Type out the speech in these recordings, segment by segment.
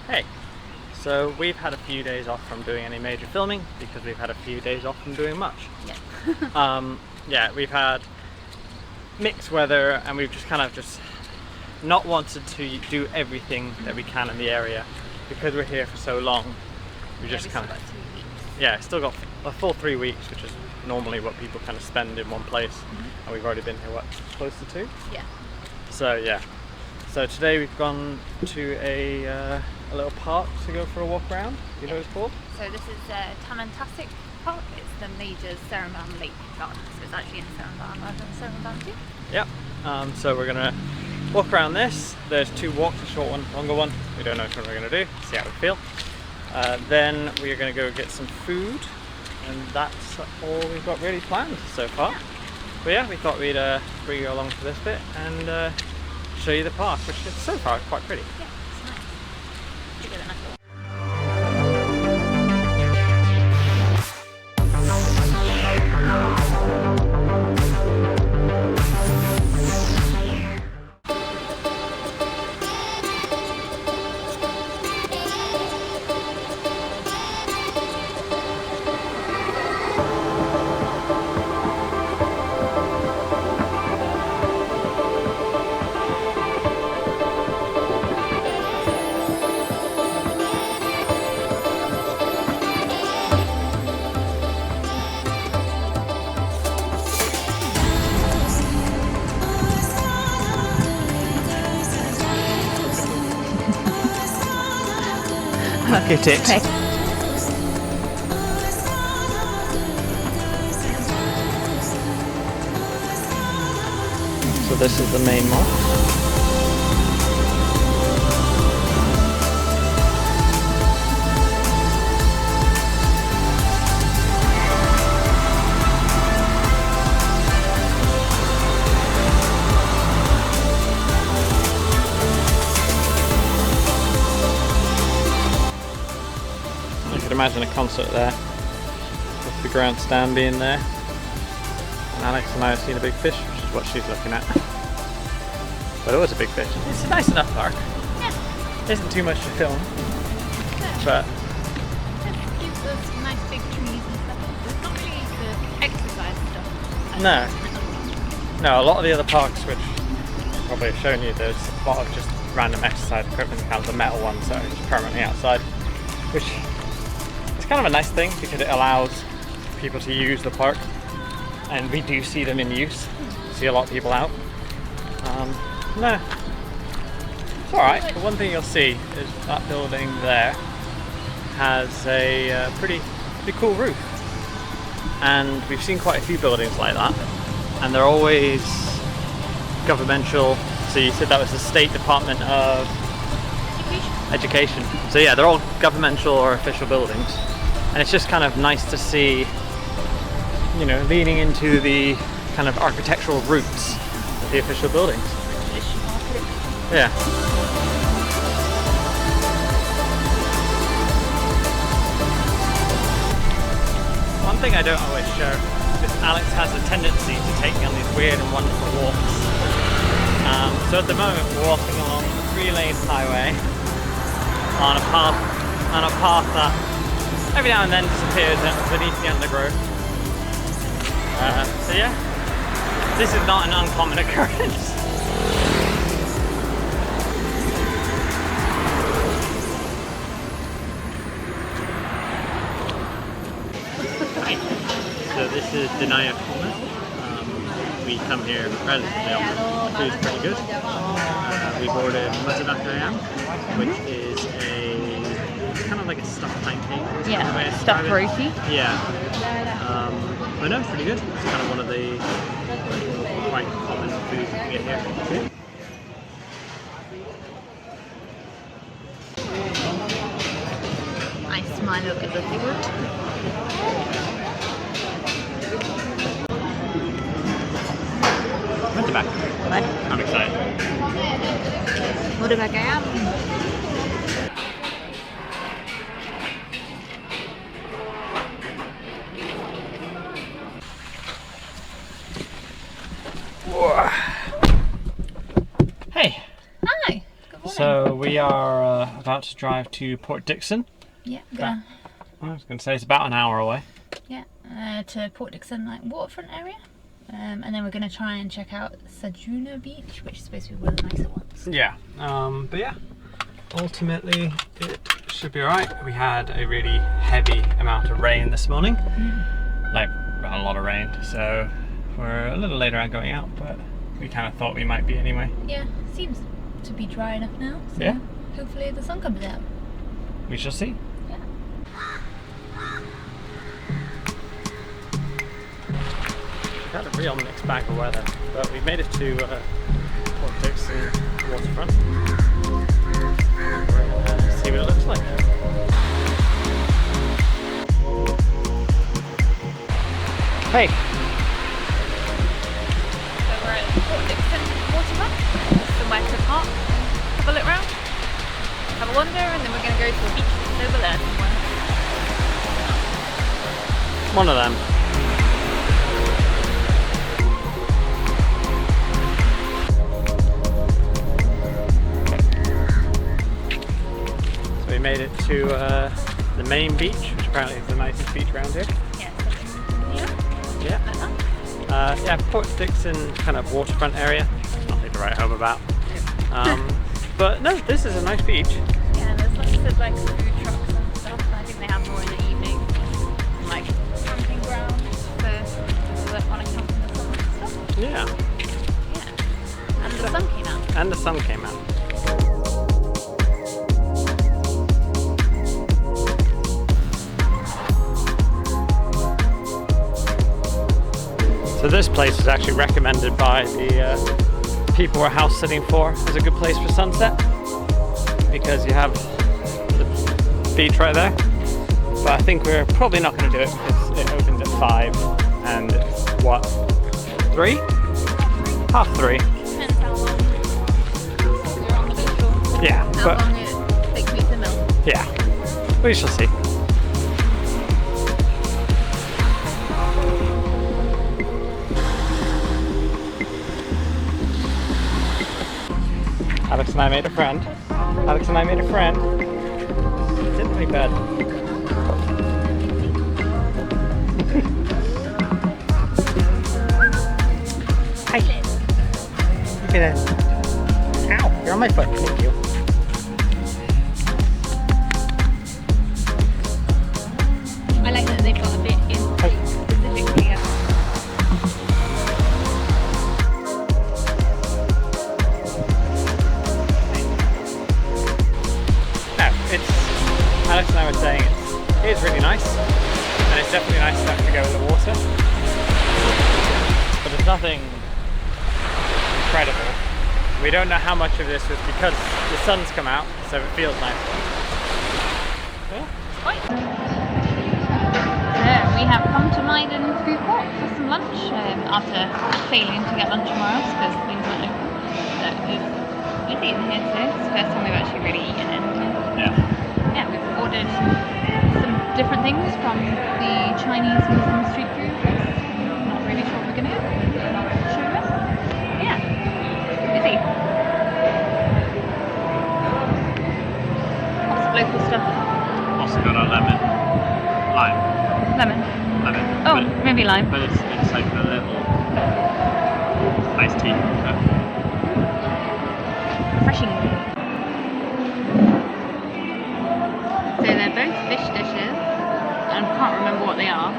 Hey, so we've had a few days off from doing any major filming because we've had a few days off from doing much. Yeah. Yeah, we've had mixed weather and we've just kind of not wanted to do everything that we can in the area because we're here for so long. We just kind of, yeah, still got a full 3 weeks, which is normally what people kind of spend in one place. And we've already been here, what, close to 2? Yeah. So yeah. So today we've gone to a little park to go for a walk around. You know what it's called? So this is Tamantasik Park. It's the major Seremban Lake Garden. So it's actually in Seremban rather than Seremban too. Yep. So we're gonna walk around this. There's 2 walks, a short one, longer one. We don't know which one we're gonna do. See how we feel. Then we're gonna go get some food, and that's all we've got really planned so far. But yeah, we thought we'd bring you along for this bit and show you the park, which is so far quite pretty. Yeah, it's nice. Bigger than I thought. Look at it. Okay. So this is the main mall. I could imagine a concert there, with the grandstand being there. And Alex and I have seen a big fish, which is what she's looking at. But it was a big fish. It's a nice enough park. Yeah. Isn't too much to film, but It gives us nice big trees and stuff. It's not really the exercise stuff. no, a lot of the other parks, which I've probably have shown you, there's a lot of just random exercise equipment, kind of the metal ones that are just permanently outside, which is kind of a nice thing because it allows people to use the park, and we do see them in use. See a lot of people out. No, it's alright. The one thing you'll see is that building there has a pretty cool roof, and we've seen quite a few buildings like that, and they're always governmental. So you said that was the State Department of Education. So yeah, they're all governmental or official buildings, and it's just kind of nice to see, you know, leaning into the kind of architectural roots of the official buildings. Yeah. One thing I don't always show is Alex has a tendency to take me on these weird and wonderful walks. So at the moment we're walking along a 3-lane highway on a path that every now and then disappears beneath the undergrowth. So yeah, this is not an uncommon occurrence. Right, so this is Dickson. We come here relatively often. The food's pretty good. We've ordered ayam, which is kind of like a stuffed pancake. Yeah, stuffed roti. Yeah. But no, it's pretty good. It's kind of one of the quite common foods you can get here. Nice smile look at the food. What's back? What? I'm excited. What about ayam? Hey. Hi. So we are about to drive to Port Dickson. Yeah, I was going to say it's about an hour away. Yeah, to Port Dickson, like waterfront area. And then we're going to try and check out Sajuna Beach, which is supposed to be one of the nicer ones. Yeah, but yeah, ultimately it should be alright. We had a really heavy amount of rain this morning. Like, a lot of rain, so we're a little later on going out, but we kind of thought we might be anyway. Yeah, seems to be dry enough now, so yeah, hopefully the sun comes out. We shall see. Yeah. We've had a real mixed bag of weather, but we made it to Port Dickson waterfront. We're gonna see what it looks like. Hey! So we're at Port Dickson waterfront, somewhere to park, have a look round, have a wander, and then we're going to go to a beach that's over there somewhere. One of them. So we made it to the main beach, which apparently is the nicest beach around here. Yeah. Yeah, Port Dickson kind of waterfront area. Nothing to write home about. But no, this is a nice beach. Yeah, there's lots of like food trucks and stuff. I think they have more in the evening. And, like camping grounds for people that want to camp in the sun and stuff. Yeah. Yeah. And the sun came out. And the sun came out. So this place is actually recommended by the people we're house sitting for as a good place for sunset, because you have the beach right there. But I think we're probably not going to do it because it opens at 5 and it's what, 3? Half 3. Depends how long you're on the beach or Yeah, how but long it takes me to melt. yeah, we shall see. Alex and I made a friend. Alex and I made a friend. Didn't we, bud? Hi. Look at that. Ow, you're on my foot. Thank you. I like that they've got a bit in specifically. Alex and I were saying it is really nice, and it's definitely nice to actually go in the water, but there's nothing incredible. We don't know how much of this was because the sun's come out, so it feels nice. Yeah. So we have come to Maiden Food Court for some lunch after failing to get lunch tomorrow because things weren't open. So it's busy in here today. It's the first time we've actually really eaten in here. Yeah, we've ordered some different things from the Chinese Muslim street food. Not really sure what we're going to get. Show you it? Yeah, busy. Lots of local stuff. Also got a lemon. Lemon. Oh, but, maybe lime. But it's like a little iced tea. Refreshing. So they're both fish dishes, and I can't remember what they are.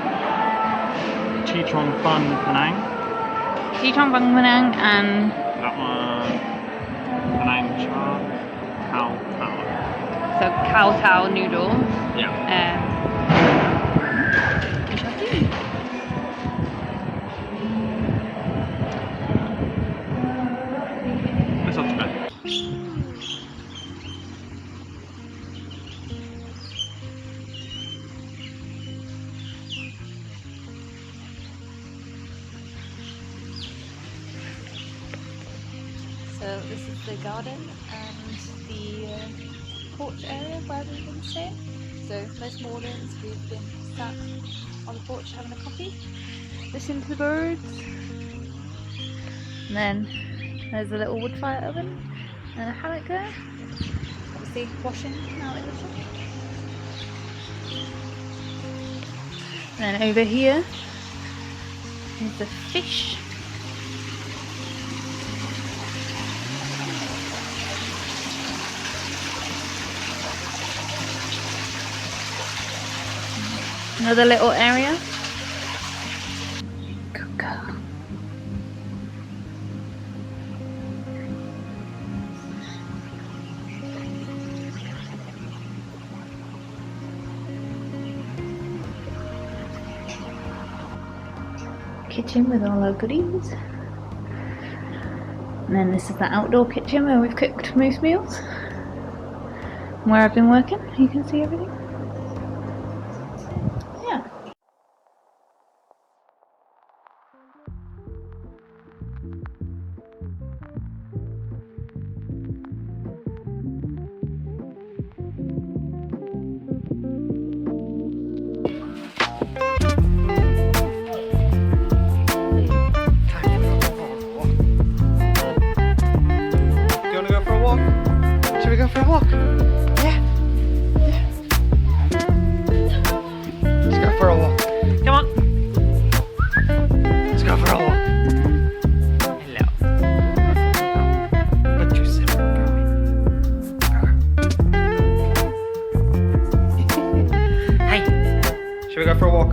Chichong Fun Penang. Chichong Bang Penang and That one. Penang Char. Cow Tower. so cow tao noodles. Yeah. We shall see. That's not too bad. So this is the garden and the porch area where we've been staying. So most mornings we've been sat on the porch having a coffee, listening to the birds. And then there's a little wood fire oven and a hammock there. the washing out in the sun. And then over here is the fish. Another little area. Good girl. Kitchen with all our goodies. And then this is the outdoor kitchen where we've cooked most meals. And where I've been working, you can see everything. Yeah. Should we go for a walk? Yeah. Yeah. Let's go for a walk. Come on. Let's go for a walk. Hello. What you say? Hey. Should we go for a walk?